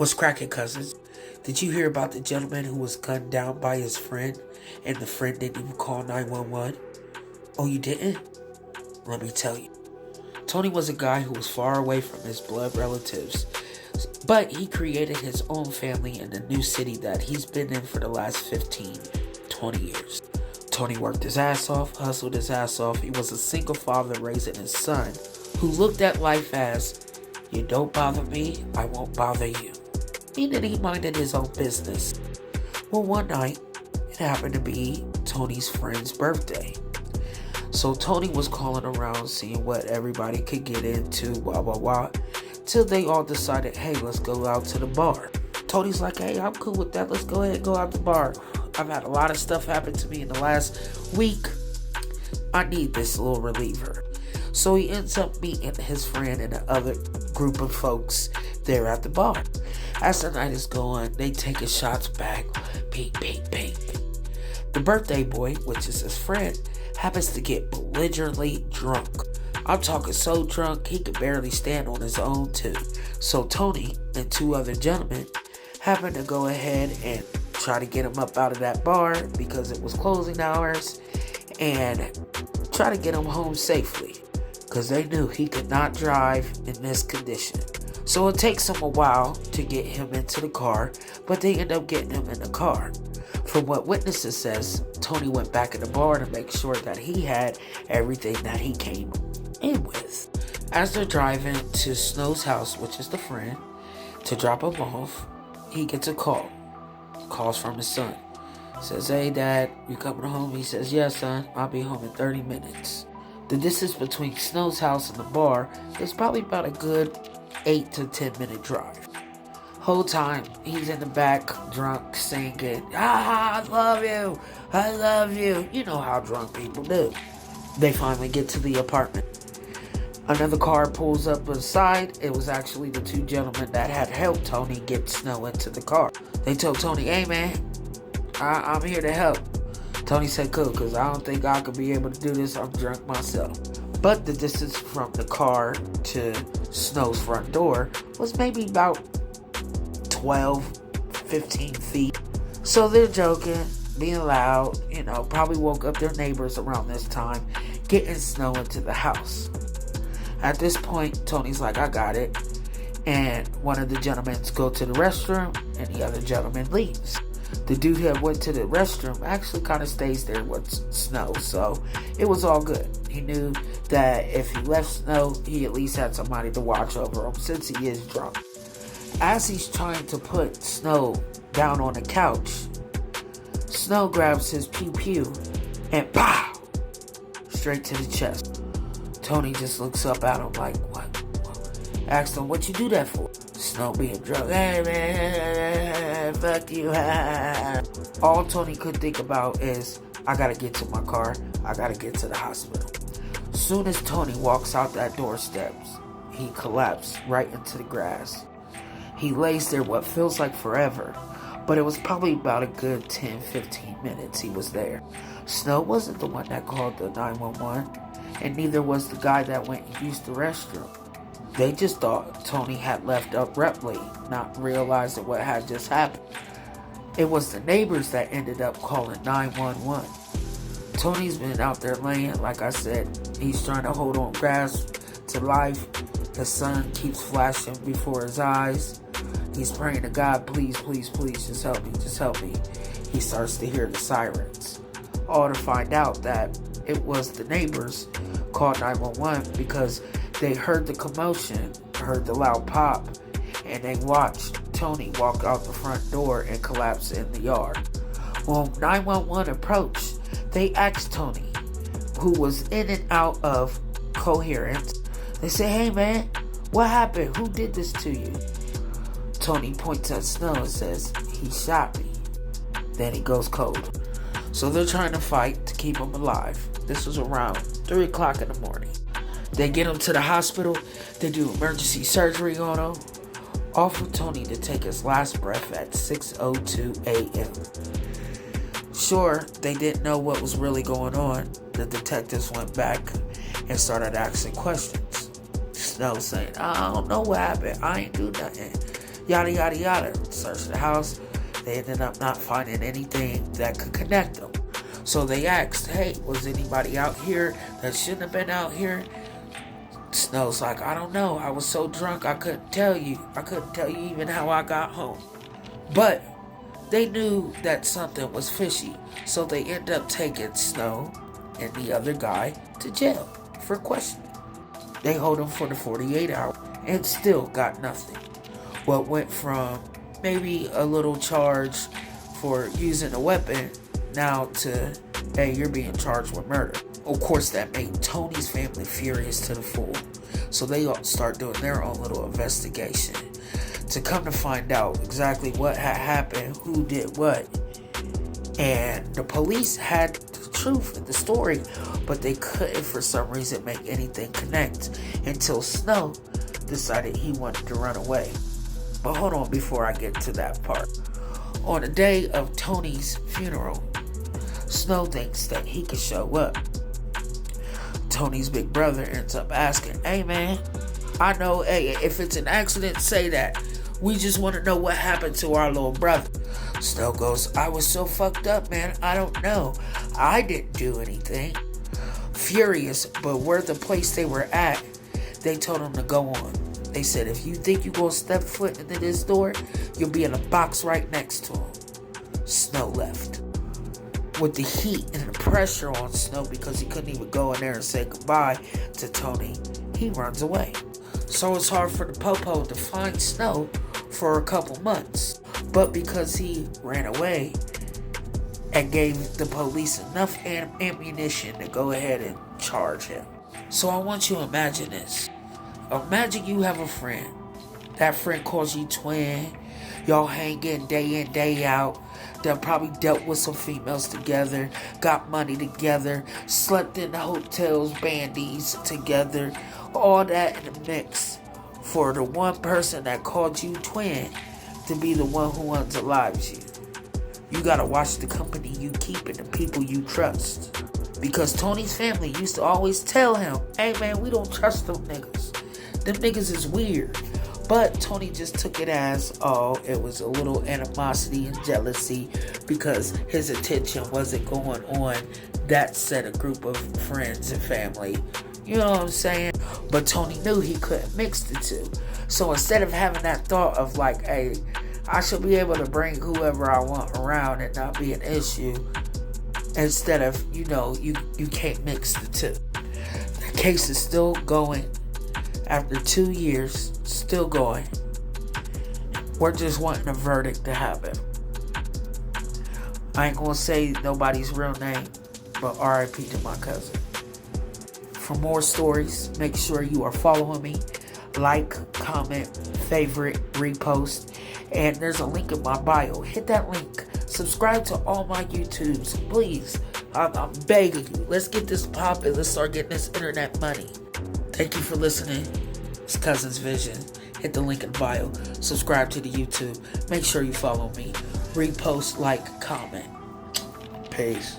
What's cracking, cousins? Did you hear about the gentleman who was gunned down by his friend and the friend didn't even call 911? Oh, you didn't? Let me tell you. Tony was a guy who was far away from his blood relatives, but he created his own family in the new city that he's been in for the last 15, 20 years. Tony worked his ass off, hustled his ass off. He was a single father raising his son who looked at life as, you don't bother me, I won't bother you. Meaning he minded his own business. Well, one night, it happened to be Tony's friend's birthday. So Tony was calling around, seeing what everybody could get into, till they all decided, hey, let's go out to the bar. Tony's like, hey, I'm cool with that. Let's go ahead and go out to the bar. I've had a lot of stuff happen to me in the last week. I need this little reliever. So he ends up meeting his friend and the other group of folks there at the bar. As the night is going, they taking shots back. Ping, ping, ping. The birthday boy, which is his friend, happens to get belligerently drunk. I'm talking so drunk he could barely stand on his own too. So Tony and two other gentlemen happen to go ahead and try to get him up out of that bar because it was closing hours and try to get him home safely because they knew he could not drive in this condition. So it takes them a while to get him into the car, but they end up getting him in the car. From what witnesses says, Tony went back in the bar to make sure that he had everything that he came in with. As they're driving to Snow's house, which is the friend, to drop him off, he gets a call. Calls from his son. Says, hey dad, you coming home? He says, yes son, I'll be home in 30 minutes. The distance between Snow's house and the bar is probably about a good 8 to 10 minute drive. Whole time he's in the back drunk singing, I love you. You know how drunk people do. They finally get to the apartment. Another car pulls up beside. It was actually the two gentlemen that had helped Tony get Snow into the car. They told Tony, hey man, I'm here to help. Tony said cool, because I don't think I could be able to do this. I'm drunk myself. But the distance from the car to Snow's front door was maybe about 12, 15 feet. So they're joking, being loud, probably woke up their neighbors around this time, getting Snow into the house. At this point, Tony's like, I got it. And one of the gentlemen go to the restroom and the other gentleman leaves. The dude who went to the restroom actually kind of stays there with Snow, so it was all good. He knew that if he left Snow, he at least had somebody to watch over him since he is drunk. As he's trying to put Snow down on the couch, Snow grabs his pew and pow! Straight to the chest. Tony just looks up at him like, what? Asks him, what you do that for? Snow being drunk. Hey man, fuck you. All Tony could think about is, I gotta get to my car. I gotta get to the hospital. Soon as Tony walks out that doorsteps, he collapsed right into the grass. He lays there what feels like forever, but it was probably about a good 10-15 minutes he was there. Snow wasn't the one that called the 911, and neither was the guy that went and used the restroom. They just thought Tony had left abruptly, not realizing what had just happened. It was the neighbors that ended up calling 911. Tony's been out there laying, like I said, he's trying to hold on grasp to life. The sun keeps flashing before his eyes. He's praying to God, please, please, please, just help me. He starts to hear the sirens. All to find out that it was the neighbors called 911 because they heard the commotion, heard the loud pop, and they watched Tony walk out the front door and collapse in the yard. When 911 approached, they asked Tony, who was in and out of coherence. They said, hey man, what happened? Who did this to you? Tony points at Snow and says, he shot me. Then he goes cold. So they're trying to fight to keep him alive. This was around 3 o'clock in the morning. They get him to the hospital. They do emergency surgery on him. Offer Tony to take his last breath at 6:02 a.m. Sure, they didn't know what was really going on. The detectives went back and started asking questions. Snow saying, I don't know what happened. I ain't do nothing. Yada, yada, yada. Searched the house. They ended up not finding anything that could connect them. So they asked, hey, was anybody out here that shouldn't have been out here? Snow's like, I don't know. I was so drunk I couldn't tell you. I couldn't tell you even how I got home. But they knew that something was fishy. So they end up taking Snow and the other guy to jail for questioning. They hold him for the 48 hours and still got nothing. What went from maybe a little charge for using a weapon now to, hey, you're being charged with murder. Of course, that made Tony's family furious to the full. So they all start doing their own little investigation to come to find out exactly what had happened, who did what. And the police had the truth in the story, but they couldn't for some reason make anything connect until Snow decided he wanted to run away. But hold on before I get to that part. On the day of Tony's funeral, Snow thinks that he could show up. Tony's big brother ends up asking, hey man, I know, hey, if it's an accident, say that. We just want to know what happened to our little brother. Snow goes, I was so fucked up, man. I don't know. I didn't do anything. Furious, but where the place they were at, they told him to go on. They said, if you think you're going to step foot into this door, you'll be in a box right next to him. Snow left. With the heat and the pressure on Snow because he couldn't even go in there and say goodbye to Tony, he runs away. So it's hard for the Popo to find Snow for a couple months. But because he ran away and gave the police enough ammunition to go ahead and charge him. So I want you to imagine this. Imagine you have a friend. That friend calls you twin. Y'all hanging day in, day out. They probably dealt with some females together, got money together, slept in the hotels, bandies together, all that in the mix for the one person that called you twin to be the one who unalives you. You gotta watch the company you keep and the people you trust. Because Tony's family used to always tell him, hey man, we don't trust them niggas. Them niggas is weird. But Tony just took it as, oh, it was a little animosity and jealousy because his attention wasn't going on that set of group of friends and family. You know what I'm saying? But Tony knew he couldn't mix the two. So instead of having that thought of like, hey, I should be able to bring whoever I want around and not be an issue, instead of, you can't mix the two. The case is still going. After 2 years, still going. We're just wanting a verdict to happen. I ain't gonna say nobody's real name, but RIP to my cousin. For more stories, make sure you are following me. Like, comment, favorite, repost. And there's a link in my bio. Hit that link. Subscribe to all my YouTubes, please. I'm begging you. Let's get this popping. Let's start getting this internet money. Thank you for listening. It's Cousin's Vision. Hit the link in bio. Subscribe to the YouTube. Make sure you follow me. Repost, like, comment. Peace.